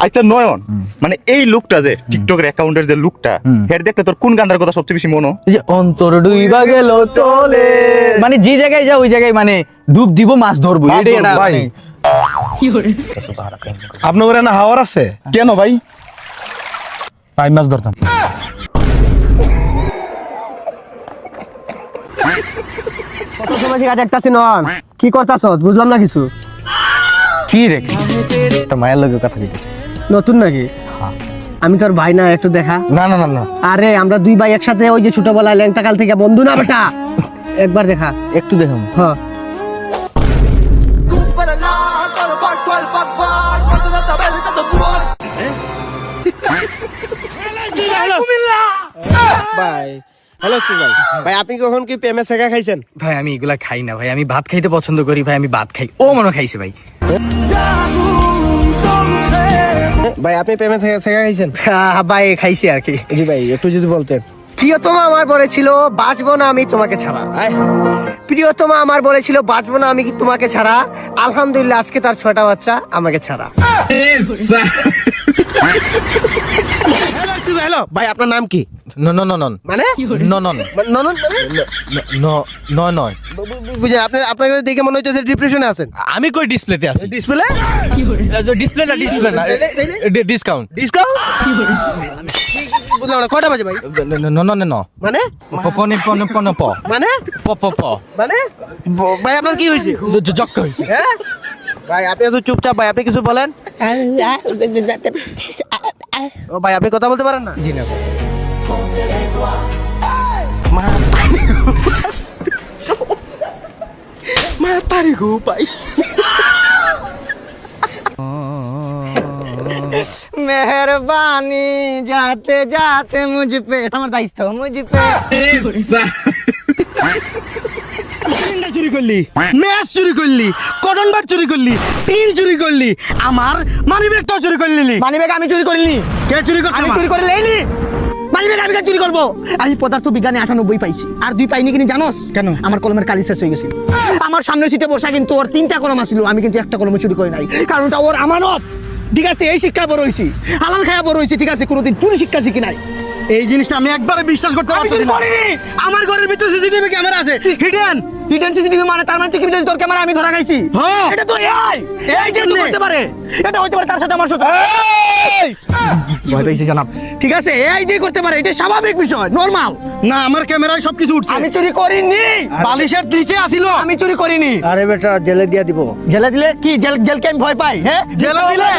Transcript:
আচ্ছা নয়ন, মানে এই লুকটা যে টিকটকের অ্যাকাউন্টের যে লুকটা, হেড দেখতে তোর কোন গানটার কথা সবচেয়ে বেশি মনে? এই যে অন্তর ডুইবা গেল চলে, মানে যে জায়গায় যাও ওই জায়গায় মানে ডুব দিব মাছ ধরবো, এটাই এটা ভাই আপনার ঘরে না হাওয়ার আছে? কেন ভাই? পাই মাছ ধরতাম। কত সময় কাজ একটা নন কি করতাছ বুঝলাম না কিছু। কি রে তো মায়ের লগে কথা কইতেছে। নতুন নাকি? আমি তোর ভাই না, একটু দেখা। না না না না, আরে আমরা দুই ভাই একসাথে ওই যে ছোটবেলায় ল্যাংটা কাল থেকে বন্ধু না বেটা, একবার দেখা। একটু দেখাম। হ্যাঁ ভাই, হ্যালো ভাই। ভাই আপনি কখন কি প্রেমে শেখা খাইছেন? ভাই আমি এগুলা খাই না ভাই, আমি ভাত খাইতে পছন্দ করি ভাই, আমি ভাত খাই। ও মনে খাইছে ভাই। ভাই আপনি প্রেমে শেখা খাইছেন? ভাই খাইছি আর কি। জি ভাই, একটু যদি বলতেন। প্রিয়তমা আমার বলেছিল বাঁচবো না আমি তোমাকে ছাড়া। প্রিয়তমা আমার বলেছিল বাঁচবো না আমি তোমাকে ছাড়া। আলহামদুলিল্লাহ আজকে তার 6টা বাচ্চা আমাকে ছাড়া। হ্যালো ভাই, আপনার নাম কি? নন মানে নন ননন নয় বুঝে আপনাকে দেখে মনে হচ্ছে ডিপ্রেশনে আছেন। আমি কই ডিসপ্লেতে আছি? ডিসপ্লে ডিসপ্লে না ডিসকাউন্ট ডিসকাউন্ট বুঝলাম না, কয়টা বাজে ভাই? ন মানে পনে পনে পনে প মানে প প প মানে ভাই আপনার কি হয়েছে? জক হইছে। হ্যাঁ ভাই আপনি এত চুপচাপ, ভাই আপনি কিছু বলেন। ও ভাই আপনি কথা বলতে পারেন না? জি না মেহরবানি যাতে যাতে মুঝ পে, এটা আমার দায়িত্ব, মুঝ পে। চুরি করলি, ম্যাচ চুরি করলি, কটন বার চুরি করলি, টিন চুরি করলি, আমার মানি ব্যাগটাও চুরি করলি। মানি ব্যাগ আমি চুরি করিনি। কে চুরি করছে? আমি চুরি করে লেইনি। মানি ব্যাগ আমি কেন চুরি করবো? আমি পদার্থ বিজ্ঞানে 98 পাইছি, আর 2 পাইনি কিনি জানোস কেন? আমার কলমের কালি শেষ হয়ে গেছিল। আমার সামনের সিটে বসা কিন্তু ওর 3টা কলম আছিল, আমি কিন্তু একটা কলম চুরি করি নাই, কারণ ওটা ওর আমানত। ঠিক আছে, এই শিক্ষা বড় হইছি, হালাল খায়া বড় হইছি, ঠিক আছে, কোনোদিন চুরি শিক্ষা শিখি নাই। এই জিনিসটা আমি একবারে বিশ্বাস করতে আমি চুরি পারছি না। করিনি। আমার ঘরের ভিতরে সিসিটিভি ক্যামেরা আছে, হিডেন। হিডেন সিসিটিভি মানে তার মানে তুই কি বলিস তোর ক্যামেরা আমি ধরা খাইছি? হ্যাঁ। এটা তো এআই যে তো করতে পারে, এটা হইতে পারে তার সাথে আমার সাথে। ভয় পেয়েছি জানাব। ঠিক আছে, এআই দিয়ে করতে পারে, এটা স্বাভাবিক বিষয়, নরমাল। না, আমার ক্যামেরায় সবকিছু উঠছে। আমি চুরি করিনি, বালিশের নিচে আসিল। আমি চুরি করিনি। আরে বেটা জেলে দিয়া দিব। জেলে দিলে কি জেলকে আমি ভয় পাই? হ্যাঁ জেলে দিলে?